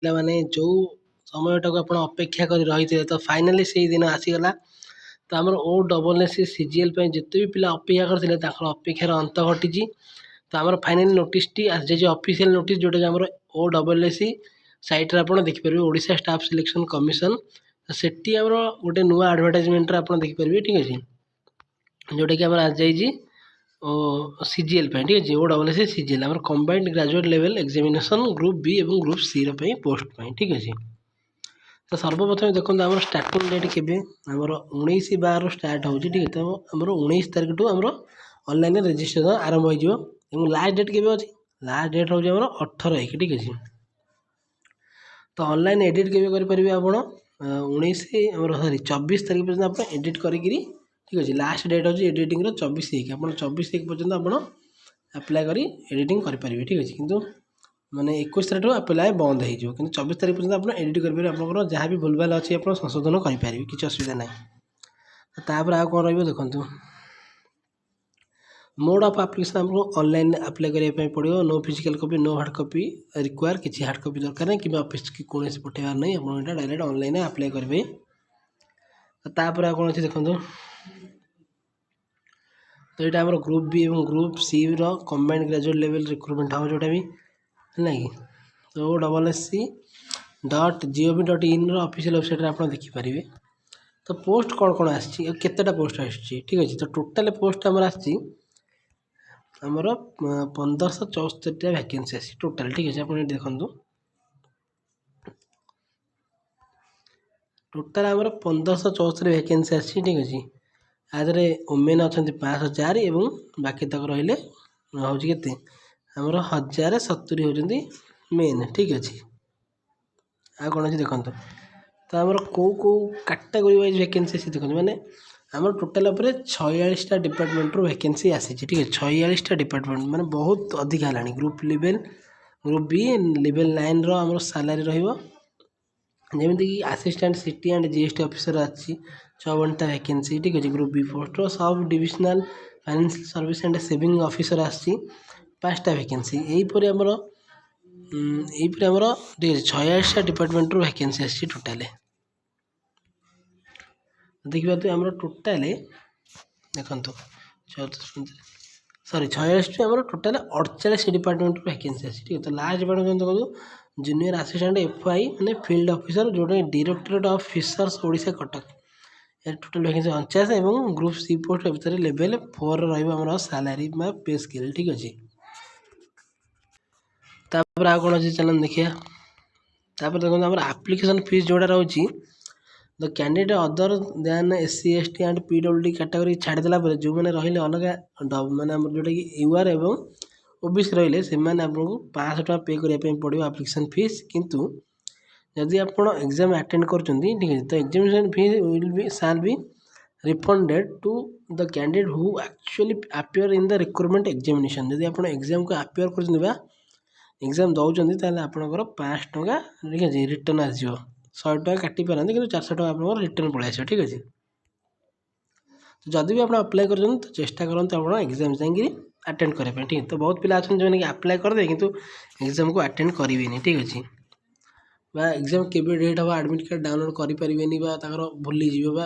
ପିଲାମାନେ ଯେଉଁ ସମୟଟାକୁ ଆପଣ ଅପେକ୍ଷା କରି ରହିଥିବେ ତ ଫାଇନାଲି ସେଇ ଦିନ ଆସିଗଲା। ତ ଆମର OSS CGL ପାଇଁ ଯେତେ ବି ପିଲା ଅପେକ୍ଷା କରିଥିଲେ ତାଙ୍କର ଅପେକ୍ଷାର ଅନ୍ତ ଘଟିଛି। ତ ଆମର ଫାଇନାଲି ନୋଟିସଟି ଆସିଯାଇଛି, ଅଫିସିଆଲ ନୋଟିସ୍, ଯେଉଁଟାକି ଆମର OSS ସାଇଟ୍ରେ ଆପଣ ଦେଖିପାରିବେ, ଓଡ଼ିଶା ଷ୍ଟାଫ୍ ସିଲେକ୍ସନ୍ କମିଶନ। ତ ସେଠି ଆମର ଗୋଟେ ନୂଆ ଆଡ଼ଭର୍ଟାଇଜମେଣ୍ଟରେ ଆପଣ ଦେଖିପାରିବେ, ଠିକ୍ ଅଛି, ଯେଉଁଟାକି ଆମର ଆସିଯାଇଛି CGL ପାଇଁ, ଠିକ୍ ଅଛି, OSS CGL ଆମର combined graduate level examination group B ଏବଂ ଗ୍ରୁପ୍ Cର ପାଇଁ ପୋଷ୍ଟ ପାଇଁ, ଠିକ୍ ଅଛି। ତ ସର୍ବପ୍ରଥମେ ଦେଖନ୍ତୁ ଆମର ଷ୍ଟାର୍ଟିଂ ଡେଟ୍ କେବେ, ଆମର 19/12 ଷ୍ଟାର୍ଟ ହେଉଛି, ଠିକ୍ ଅଛି। ତ ଆମର 19 ତାରିଖଠୁ ଆମର ଅନଲାଇନ୍ରେ ରେଜିଷ୍ଟ୍ରେସନ୍ ଆରମ୍ଭ ହୋଇଯିବ ଏବଂ ଲାଷ୍ଟ ଡେଟ୍ କେବେ ଅଛି, ଲାଷ୍ଟ ଡେଟ୍ ହେଉଛି ଆମର 18/1, ଠିକ୍ ଅଛି। ତ ଅନଲାଇନ୍ ଏଡ଼ିଟ୍ କେବେ କରିପାରିବେ ଆପଣ, 24 ତାରିଖ ପର୍ଯ୍ୟନ୍ତ ଆପଣ ଏଡ଼ିଟ୍ କରିକିରି, ଠିକ୍ ଅଛି। ଲାଷ୍ଟ ଡେଟ୍ ହେଉଛି ଏଡ଼ିଟିଂର 24/1, ଆପଣ 24/1 ପର୍ଯ୍ୟନ୍ତ ଆପଣ ଆପ୍ଲାଏ କରି ଏଡ଼ିଟିଂ କରିପାରିବେ, ଠିକ୍ ଅଛି। କିନ୍ତୁ ମାନେ 21 ତାରିଖରୁ ଆପ୍ଲାଏ ବନ୍ଦ ହେଇଯିବ, କିନ୍ତୁ 24 ତାରିଖ ପର୍ଯ୍ୟନ୍ତ ଆପଣ ଏଡ଼ିଟ୍ କରିପାରିବେ। ଆପଣଙ୍କର ଯାହା ବି ଭୁଲଭାଲ ଅଛି ଆପଣ ସଂଶୋଧନ କରିପାରିବେ, କିଛି ଅସୁବିଧା ନାହିଁ। ତାପରେ ଆଉ କ'ଣ ରହିବ ଦେଖନ୍ତୁ, ମୋଡ୍ ଅଫ୍ ଆପ୍ଲିକେସନ୍ ଆପଣଙ୍କୁ ଅନଲାଇନ୍ରେ ଆପ୍ଲାଏ କରିବା ପାଇଁ ପଡ଼ିବ। No physical copy, no hard copy require, କିଛି ହାର୍ଡ଼ କପି ଦରକାର ନାହିଁ କିମ୍ବା ଅଫିସ୍ କି କୌଣସି ପଠାଇବାର ନାହିଁ, ଆପଣ ଏଇଟା ଡାଇରେକ୍ଟ ଅନଲାଇନ୍ରେ ଆପ୍ଲାଏ କରିବେ। ତାପରେ ଆଉ କ'ଣ ଅଛି ଦେଖନ୍ତୁ, ତ ଏଇଟା ଆମର ଗ୍ରୁପ୍ B ଏବଂ ଗ୍ରୁପ୍ Cର କମ୍ବାଇଣ୍ଡ ଗ୍ରାଜୁଏଟ୍ ଲେଭେଲ୍ ରିକ୍ରୁଟମେଣ୍ଟ ହେବ, ଯେଉଁଟା ବି ହେଲା କି। ତ OSSC.gov.inର ଅଫିସିଆଲ୍ ୱେବସାଇଟ୍ରେ ଆପଣ ଦେଖିପାରିବେ। ତ ପୋଷ୍ଟ କ'ଣ କ'ଣ ଆସିଛି, କେତେଟା ପୋଷ୍ଟ ଆସିଛି, ଠିକ୍ ଅଛି। ତ ଟୋଟାଲ୍ ପୋଷ୍ଟ ଆମର ଆସିଛି ଆମର 1574ଟା ଭ୍ୟାକେନ୍ସି ଆସିଛି ଟୋଟାଲ୍, ଠିକ୍ ଅଛି। ଆପଣ ଏଠି ଦେଖନ୍ତୁ, ଟୋଟାଲ୍ ଆମର 1574 ଭ୍ୟାକେନ୍ସି ଆସିଛି, ଠିକ୍ ଅଛି। ଆ ଦେହରେ ଓମେନ୍ ଅଛନ୍ତି 5000 ଏବଂ ବାକି ତକ ରହିଲେ ହେଉଛି କେତେ, ଆମର 1070 ହେଉଛନ୍ତି ମେନ୍, ଠିକ୍ ଅଛି। ଆଉ କ'ଣ ଅଛି ଦେଖନ୍ତୁ, ତ ଆମର କେଉଁ କାଟାଗୋରୀ ୱାଇଜ୍ ଭ୍ୟାକେନ୍ସି ଆସିଛି ଦେଖନ୍ତୁ, ମାନେ ଆମର ଟୋଟାଲ୍ ଉପରେ 46ଟା ଡିପାର୍ଟମେଣ୍ଟରୁ ଭ୍ୟାକେନ୍ସି ଆସିଛି, ଠିକ୍ ଅଛି। 46ଟା ଡିପାର୍ଟମେଣ୍ଟ ମାନେ ବହୁତ ଅଧିକା ହେଲାଣି। ଗ୍ରୁପ୍ B ଲେଭେଲ୍ 9ର ଆମର ସାଲାରୀ ରହିବ, ଯେମିତିକି assistant CT and GST officer ଅଛି 54ଟା ଭ୍ୟାକେନ୍ସି, ଠିକ୍ ଅଛି। ଗ୍ରୁପ୍ B ପୋଷ୍ଟର sub divisional financial service and saving officer ଆସିଛି 5ଟା ଭ୍ୟାକେନ୍ସି। ଏହିପରି ଆମର 46ଟା ଡିପାର୍ଟମେଣ୍ଟରୁ ଭ୍ୟାକେନ୍ସି ଆସିଛି ଟୋଟାଲ୍। ଦେଖିପାରୁଥିବେ ଆମର ଟୋଟାଲ୍ ଦେଖନ୍ତୁ 46ଟି ଆମର ଟୋଟାଲ୍ 48 ଡିପାର୍ଟମେଣ୍ଟରୁ ଭ୍ୟାକେନ୍ସି ଆସିଛି, ଠିକ୍ ଅଛି। ତ ଲାଷ୍ଟ ଡିପାର୍ଟମେଣ୍ଟ ଦେଖନ୍ତୁ ଜୁନିୟର ଆସିଷ୍ଟାଣ୍ଟ FI ମାନେ ଫିଲ୍ଡ ଅଫିସର, ଯେଉଁଟା directorate of fishers Odisha Cuttack, A total vacancy 49 ଏବଂ ଗ୍ରୁପ୍ C ପୋଷ୍ଟ ଭିତରେ ଲେଭେଲ୍ 4 ରହିବ ଆମର ସାଲାରୀ ବା ପେ ସ୍କେଲ୍, ଠିକ୍ ଅଛି। ତାପରେ ଆଉ କ'ଣ ଅଛି ଚାଲନ୍ତୁ ଦେଖିବା। ତାପରେ ଦେଖନ୍ତୁ ଆମର ଆପ୍ଲିକେସନ୍ ଫିସ୍ ଯେଉଁଟା ରହୁଛି, the candidate other than SC ST and PWD category ଛାଡ଼ିଦେଲା ପରେ ଯେଉଁମାନେ ରହିଲେ ଅଲଗା ମାନେ ଆମର ଯେଉଁଟାକି UR ଏବଂ OBC ରହିଲେ, ସେମାନେ ଆପଣଙ୍କୁ 500 ଟଙ୍କା ପେ କରିବା ପାଇଁ ପଡ଼ିବ ଆପ୍ଲିକେସନ୍ ଫିସ୍। କିନ୍ତୁ ଯଦି ଆପଣ ଏକ୍ଜାମ୍ ଆଟେଣ୍ଡ କରୁଛନ୍ତି, ଠିକ୍ ଅଛି, ତ examination fees shall be refunded to the candidate who actually appear in the recruitment examination. ଯଦି ଆପଣ ଏକ୍ଜାମ୍କୁ ଆପିୟର କରୁଛନ୍ତି ବା ଏକ୍ଜାମ୍ ଦେଉଛନ୍ତି, ତାହେଲେ ଆପଣଙ୍କର 500 ଟଙ୍କା, ଠିକ୍ ଅଛି, ରିଟର୍ନ ଆସିଯିବ। 100 ଟଙ୍କା କାଟି ପାରନ୍ତି, କିନ୍ତୁ 400 ଟଙ୍କା ଆପଣଙ୍କର ରିଟର୍ନ ପଳାଇ ଆସିବ, ଠିକ୍ ଅଛି। ଯଦି ବି ଆପଣ ଆପ୍ଲାଏ କରୁଛନ୍ତି ତ ଚେଷ୍ଟା କରନ୍ତୁ ଆପଣ ଏକ୍ଜାମ୍ ଯାଇକିରି ଆଟେଣ୍ଡ କରିବା ପାଇଁ, ଠିକ୍ ଅଛି। ତ ବହୁତ ପିଲା ଅଛନ୍ତି ଯେଉଁମାନେ କି ଆପ୍ଲାଏ କରିଦେବେ କିନ୍ତୁ ଏକ୍ଜାମ୍କୁ ଆଟେଣ୍ଡ କରିବେନି, ଠିକ୍ ଅଛି। ବା ଏକ୍ଜାମ୍ କେବେ ଡେଟ୍ ହେବ ଆଡ଼ମିଟ୍ କାର୍ଡ଼ ଡାଉନଲୋଡ଼ କରିପାରିବେନି, ବା ତାଙ୍କର ଭୁଲିଯିବେ, ବା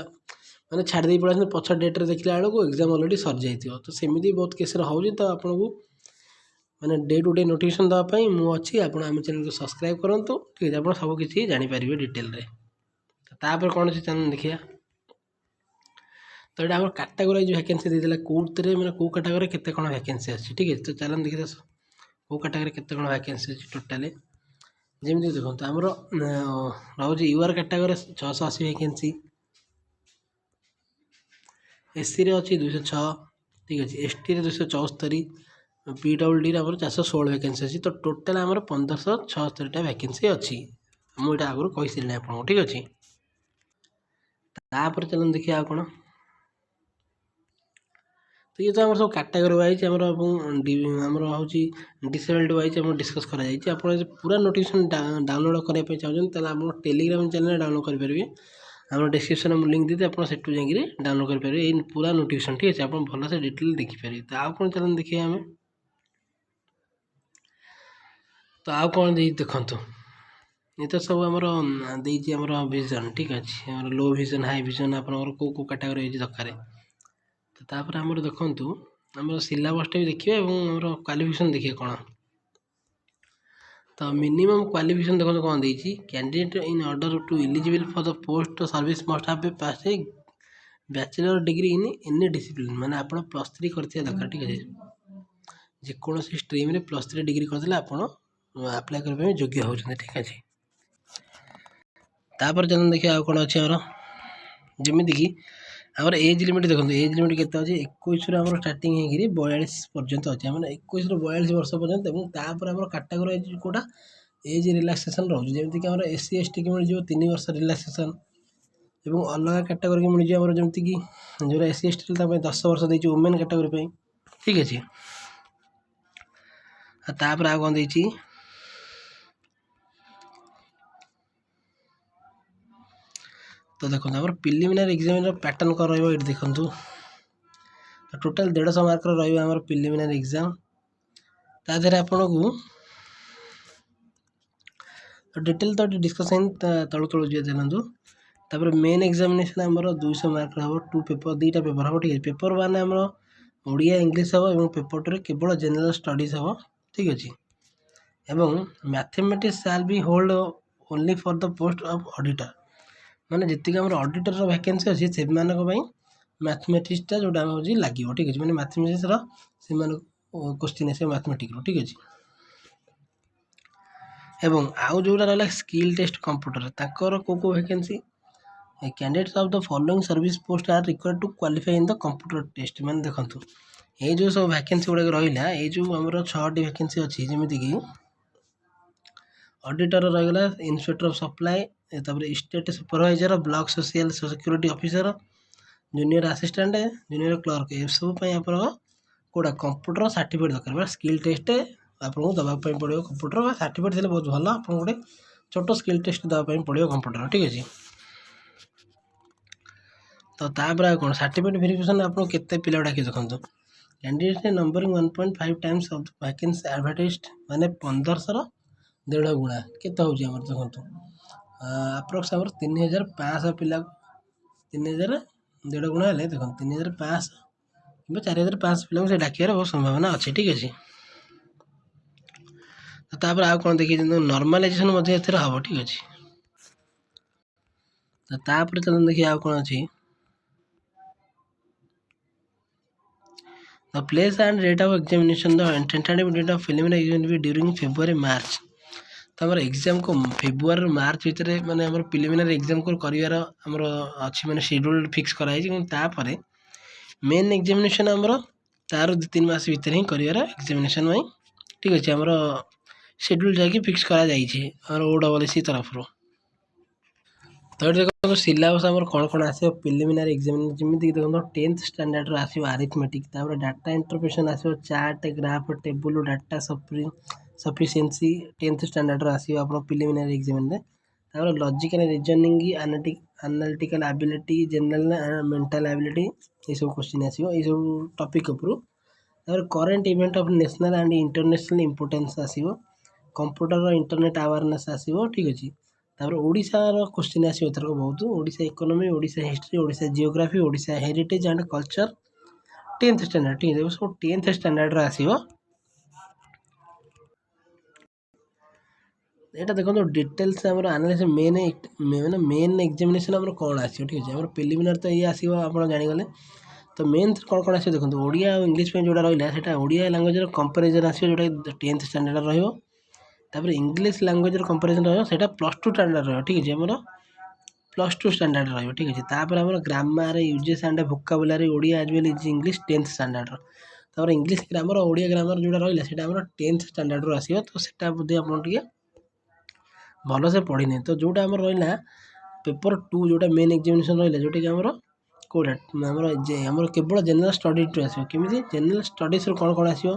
ମାନେ ଛାଡ଼ି ଦେଇ ପଳାଇଛନ୍ତି, ପଛ ଡେଟ୍ରେ ଦେଖିଲା ବେଳକୁ ଏକ୍ଜାମ୍ ଅଲରେଡ଼ି ସରିଯାଇଥିବ। ତ ସେମିତି ବହୁତ କେସ୍ରେ ହେଉଛି। ତ ଆପଣଙ୍କୁ ମାନେ ଡେ ଟୁ ଡେ ନୋଟିଫିକେସନ୍ ଦେବା ପାଇଁ ମୁଁ ଅଛି, ଆପଣ ଆମ ଚ୍ୟାନେଲକୁ ସବସ୍କ୍ରାଇବ୍ କରନ୍ତୁ, ଠିକ୍ ଅଛି। ଆପଣ ସବୁ କିଛି ଜାଣିପାରିବେ ଡିଟେଲରେ। ତାପରେ କ'ଣ ଅଛି ଚାଲନ୍ତୁ ଦେଖିବା। ତ ଏଇଟା ଆମର କାଟାଗୋରାଇଜ୍ ଭ୍ୟାକେନ୍ସି ଦେଇଥିଲା, କେଉଁଥିରେ ମାନେ କେଉଁ କାଟାଗୋରୀରେ କେତେ କ'ଣ ଭ୍ୟାକେନ୍ସି ଆସିଛି, ଠିକ୍ ଅଛି। ତ ଚାଲନ୍ତୁ ଦେଖିବା କେଉଁ କାଟାଗୋରୀରେ କେତେ କ'ଣ ଭ୍ୟାକେନ୍ସି ଅଛି ଟୋଟାଲ୍। ଯେମିତି ଦେଖନ୍ତୁ ଆମର ରହୁଛି UR କାଟାଗୋରୀରେ 680 ଭ୍ୟାକେନ୍ସି, SCରେ ଅଛି 206, ଠିକ୍ ଅଛି, STରେ 274, PWDରେ ଆମର 416 ଭ୍ୟାକେନ୍ସି ଅଛି। ତ ଟୋଟାଲ୍ ଆମର 1576ଟା ଭ୍ୟାକେନ୍ସି ଅଛି। ମୁଁ ଏଇଟା ଆଗରୁ କହିସାରିଲିଣି ଆପଣଙ୍କୁ, ଠିକ୍ ଅଛି। ତାପରେ ଚାଲନ୍ତୁ ଦେଖିବା ଆଉ କ'ଣ। ତ ଇଏ ତ ଆମର ସବୁ କାଟାଗୋରୀ ୱାଇଜ୍ ଆମର ଆମର ହେଉଛି ଡିସେବଲ୍ଡ ୱାଇଜ୍ ଆମର ଡିସ୍କସ୍ କରାଯାଇଛି। ଆପଣ ଯଦି ପୁରା ନୋଟିଫିକେସନ୍ ଡାଉନଲୋଡ଼ କରିବା ପାଇଁ ଚାହୁଁଛନ୍ତି, ତାହେଲେ ଆପଣ ଟେଲିଗ୍ରାମ ଚ୍ୟାନେଲ୍ରେ ଡାଉନଲୋଡ଼ କରିପାରିବେ। ଆମର ଡିସ୍କ୍ରିପ୍ସନ୍ରେ ମୁଁ ଲିଙ୍କ୍ ଦେଇଦେବି, ଆପଣ ସେଠୁ ଯାଇକିରି ଡାଉନଲୋଡ଼ କରିପାରିବେ ଏଇ ପୁରା ନୋଟିଫିକେସନ୍, ଠିକ୍ ଅଛି। ଆପଣ ଭଲସେ ଡିଟେଲ୍ ଦେଖିପାରିବେ। ତ ଆଉ କ'ଣ ଚାଲନ୍ତୁ ଦେଖିବା ଆମେ। ତ ଆଉ କ'ଣ ଦେଇ ଦେଖନ୍ତୁ, ये तो सब आमर देइछि आमर विजन ठीक अच्छे आमर लो विजन हाई विजन आपनकर को कैटेगरी दरकार तो तापर आमर देखंतु आमर सिलेबसटा भी देखिए और आमर क्वालिफिकेशन देखिए कौन तो मिनिमम क्वालिफिकेशन देखो कौन देइछि candidate in order to eligible for the post service must have be pass a bachelor degree in any discipline माने आपण +3 करथिया दरकार ठीक है जेकोसी स्ट्रीम रे +3 डिग्री करदेले आपण अप्लाई करबे योग्य होउछन ठीक है तापर चलन देखिए आ कोन अछि हमर जेमिति कि आमर एज लिमिट देखो एज लिमिट केते अच्छे 21 आम स्टार्टिंग होगी 42 पर्यंत अच्छे मैंने 21 ରୁ 42 वर्ष पर्यंत और कैटेगोरी कोटा एज रिलैक्सेशन रोज जमीक आम SC ST की मिल 3 वर्ष रिलैक्सेशन और अलग कैटेगोरी की मिल जमीक जो SC ST 10 वर्ष देती वुमेन कैटेगोरी ठीक अच्छे तापर आ कौन देती तो देखो आम प्रिलिमिनारी एग्जाम पैटर्न कौन रही देखु टोटाल 150 मार्क रही प्रिलिमिनारी एग्जाम तादेह आपन को डिटेल तो डिस्कसन तलु तलु जी चलतु तापर मेन एग्जामिनेशन आमर 200 मार्क हम 2 पेपर 2टा पेपर हम ठीक है पेपर 1 आम ओडिया इंग्लिश हम और पेपर 2 केवल जनरल स्टडीज हम ठीक अच्छे एवं mathematics shall be hold only for the post of auditor माने जितक आम ऑडिटर वैकेंसी अच्छी से मैथमेटिक्सटा जोटा हूँ लगे ठीक अच्छे मैंने मैथमेटिक्स क्वेश्चन आस मैथमेटिक्स ठीक अच्छे एवं आउ जोटा रहा स्किल टेस्ट कंप्यूटर ताकर को vacancy candidates of the following service post are required to qualify in the computer test मैंने देखो ये जो सब वैकेंसी गुड़ाक रहा ये जो आमर 6टी वैकेंसी अच्छी जमीक ऑडिटर रहीगला inspector of supply state supervisor block social security officer junior assistant junior clerk ये सब आप कोड़ा कंप्यूटर सर्टिफिकेट दरकार स्किल टेस्ट आपको दवाई पड़ो कंप्यूटर सर्टिफिकेट थे बहुत भल आप गोटे छोट स्किल टेस्ट दवाई पड़ो कंप्यूटर ठीक अच्छे तो तापर कौन सर्टिफिकेट वेरिफिकेशन आपको केते पिला डाकी देखो candidate numbering 1.5 times of vacancy advertised माने 1500 1.5 गुणा केते होची हमर देखो अप्रोक्स हमर 3500 पिला 3000 1.5 गुणा हेले देखो 3500 कि 4500 पिला से डाकियार बहुत संभावना अच्छे ठीक अच्छे तापर आ कौन देखिए नॉर्मलाइजेशन हम ठीक अच्छे तो तापर चलन देखिए आ कौन अच्छी The place and date of examination, the tentative date of preliminary exam will be during February March. तो हमारे एग्जाम को फेब्रुआरी मार्च भितर माने हमर प्रिलिमिनरी एग्जाम को करिवार हमर अछि माने शेड्यूल फिक्स कराई छै तापर मेन एग्जामिनेशन हमर तार 2-3 मास भितर ही करिवार एग्जामिनेशन में ठीक अछि हमर शेड्यूल जाकी फिक्स करा जाई छै और OSSC तरफ रो तो देखो सिलेबस आमर कौन कौन आस प्रिलिमिनारी एग्जाम जमी देखो 10th स्टैंडर्ड आसो अरिथमेटिक डाटा इंटरप्रिटेशन आसो chart graph table data sufficiency 10th standard आसो आप प्रिलिमिनारी एग्जाम में logical reasoning analytical ability general mental ability ये सब क्वेश्चन आसो ये सब टॉपिक ऊपर current event of national and international importance आसो कंप्यूटर इंटरनेट अवेयरनेस आसो ठीक अच्छे तापर ओडिशार क्वेश्चन आसो एथर बहुत Odisha economy Odisha history Odisha geography Odisha heritage and culture 10th standard ठीक है सब 10th स्टैंडर्ड आसो यहाँ देखो डिटेल्स एनालिसिस मेन एग्जामिनेशन कौन आसो ठीक है प्रिलिमिनारी तो ये आसो आप जानीगले तो मेन कौन कौन आसो देखो ओडिया और इंग्लिश जोड़ा रहा ओडिया लैंग्वेज कंपेरिजन आसो जो 10th स्टैंडर्ड रही तापर इंग्लिश लैंग्वेज कंपेरिजन रहा +2 स्टैंडर्ड रहा ठीक है आम +2 स्टैंडर्ड रहा ठीक है तापर आम grammar uses and vocabulary Odia as well is English 10th standard तापर इंग्लिश ग्रामर ओडिया ग्रामर जोड़ा रहा है 10th स्टैंडर्ड रू आसो तो सेटा बोधे आप भल से पढ़ी नहीं तो जोटा आम रहा पेपर 2 जोटा मेन एग्जामिनेशन रहा जोटा कि आमर केवल जनरल स्टडी आसो केमी जनरल स्टडीज कौन कौन आसो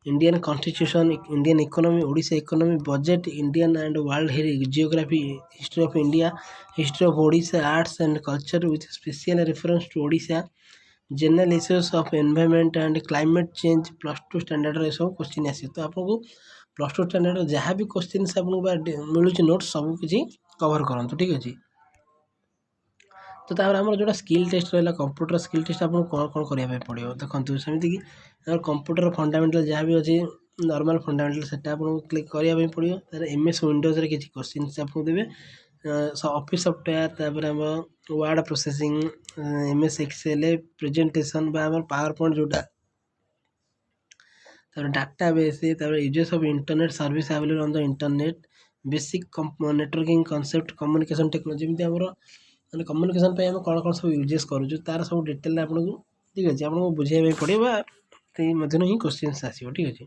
Indian constitution Indian economy Odisha economy budget Indian and world geography history of India history of Odisha arts and culture with special reference to Odisha general issues of environment and climate change +2 standard सब question आसे तो आपको plus two standard जहाँ भी question आपको मिलूँ notes सब किसी कवर करूँ ठीक अच्छे। तो तापर आम जो स्किल टेस्ट रहा कंप्यूटर स्किल टेस्ट आपको कौन कौन करने पड़ो देखो सेमती कि कंप्यूटर फंडामेंटल जहाँ भी अच्छे नॉर्मल फंडामेंटल से आपको क्लिक करने पड़ो। तार MS विंडोज किसी क्वेश्चन आपको देवे ऑफिस सॉफ्टवेयर तापर आम word processing MS excel presentation power point जोटा data base uses of internet service available on the internet basic networking concept communication technology जमी आम मैंने कम्युनिकेशन पे कौन कौन सब यूजेस करूँ तार सब डिटेल आपको ठीक अच्छे आपको बुझे पड़े ही क्वेश्चन आसो ठीक अच्छे।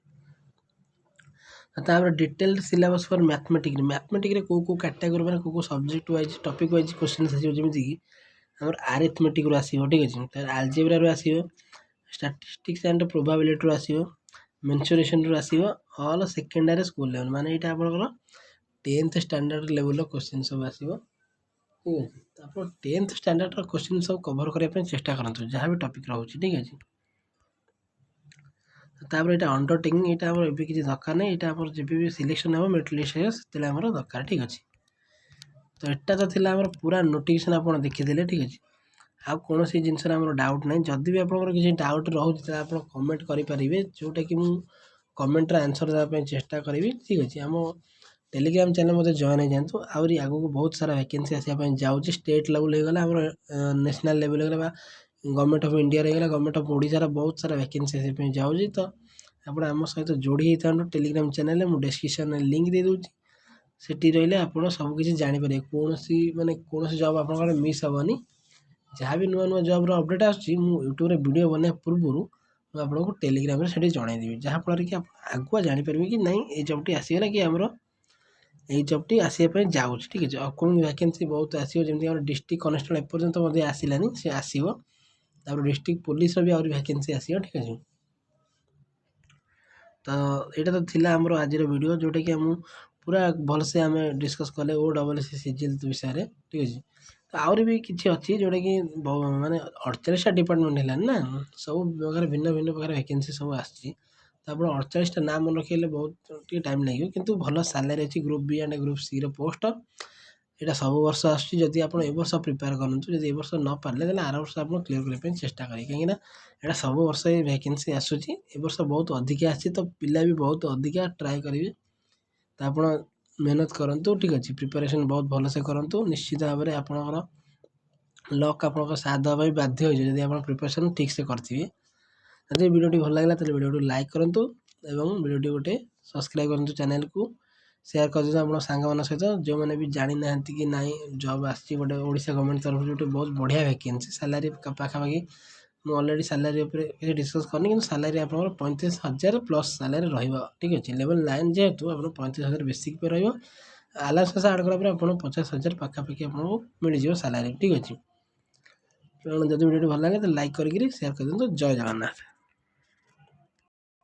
तापर डिटेल्ड सिलेबस फॉर मैथमेटिक्स कौ कौ कैटेगोरी मैंने कौ subject wise topic wise question आसो जमीक आम आरिथमेटिक रू आसो ठीक अच्छे आलजेब्रा रू आसो स्टैटिस्टिक्स एंड प्रोबेबिलिटी रू आसो मेंसुरेशन रू आसो ऑल सेकेंडरी स्कूल लेवल माने यहाँ आप 10th स्टैंडर्ड लेवल क्वेश्चन सब आसो ठीक है। आप 10th स्टैंडर्ड क्वेश्चन सब कवर करने चेष्टा करूँ जहाँ भी टॉपिक रोचे ठीक अच्छे। तापर यहाँ अंडरटेकिंग यहाँ आम किसी दरकार नहीं यहाँ जब भी सिलेक्शन हम मेरिट लिस्ट से दरकार ठीक अच्छे। तो यहाँ तो थी पूरा नोटिफिकेशन आप देखीदे ठीक अच्छे। आउ कौन सी जिनस डाउट ना जदि भी आप किसी डाउट रोचे आप कमेंट करेंगे जोटा कि मुझे कमेंटर आंसर देवाई चेष्टा करी ठीक अच्छे। आम टेलीग्राम चैनल मत जॉइन हो जातु आहरी आगू बहुत सारा वैकेंसी आसापी जाऊँगी स्टेट लेवल होगा नेशनल लेवल होगा गवर्नमेंट ऑफ इंडिया रहीगला गवर्नमेंट ऑफ ओडिशा बहुत सारा वैकेंसी आसापी जाऊँगी। तो आप आम सहित जोड़ी होता टेलीग्राम चैनल मुझे डिस्क्रिप्शन लिंक दे दूँगी सेठी रही आप सबकि जापर कौन मानने कौन जॉब आप मिस हेनी जहाँ भी नुआ नुआ जॉब अपडेट आसूँ यूट्यूब वीडियो बनने पूर्व आपको टेलीग्राम से जनईदेवी जहाँफल कि आप आगुआ जापर कि नहीं ये जॉबटी आसगला कि आमर ये जॉबटी आसपाई जाऊँ ठीक है। अपकमिंग वैकेंसी बहुत आसो जमी डिस्ट्रिक्ट कनेस्टेबल एपर्यंत आसलानी सी आसो डिस्ट्रिक्ट पुलिस भी आहरी वैकेंसी आसो ठीक है। तो यहाँ तो थी आमर आज वीडियो जोटा कि आम पूरा भलसे आम डिस्कस कले OSS CGL विषय ठीक अच्छे। तो आहरी भी किसी अच्छी जोटा कि माने 48टा डिपार्टमेंट है ना सब प्रकार भिन्न भिन्न प्रकार वैकेंसी सब आसी तो आप 48टा नाम मन रखिए बहुत टाइम लगे किंतु भल सालारी अच्छी group B and group C post यहाँ सब वर्ष आदि आप वर्ष प्रिपेयर करूँ जब वर्ष न पारे आर वर्ष आप क्लीयर करने चेष्टा करें कहीं यहाँ सब वर्ष ये वैकेंसी आसूँ वर्ष बहुत अधिका आसी तो पिला भी बहुत अधिका ट्राए करेंगे तो आप मेहनत करूँ ठीक अच्छे प्रिपेरेसन बहुत भलसे करूँ निश्चित भाव में आपंकर लक आप साथ देवाई बाध्य हो जब आप प्रिपेरेसन ठीक से करेंगे। जब वीडियो भल लगा तो वीडियो लाइक करूँ और वीडियो गोटे सब्सक्राइब करूँ चैनल को शेयर कर दिखाँ आप सांग मान सहित जो मैंने भी जानी ना कि नाई जॉब आसी गोटे ओडिशा गवर्नमेंट तरफ जो बहुत बढ़िया वैकेंसी सालारी पाखापाखि मुझे अलरेडी सालारी डिस्कस करनी कि सालारी आप 35,000 प्लस सालारी रहा ठीक अच्छे। लेवल 9 जेहेतु आप 35,000 बेसिक पे रलाउंस आड कला आप 50,000 पाखापाखि आपको मिल जाए सालारी ठीक अच्छे। जब वीडियो भल लगे तो लाइक करके शेयर कर दिखाँ। जय जगन्नाथ।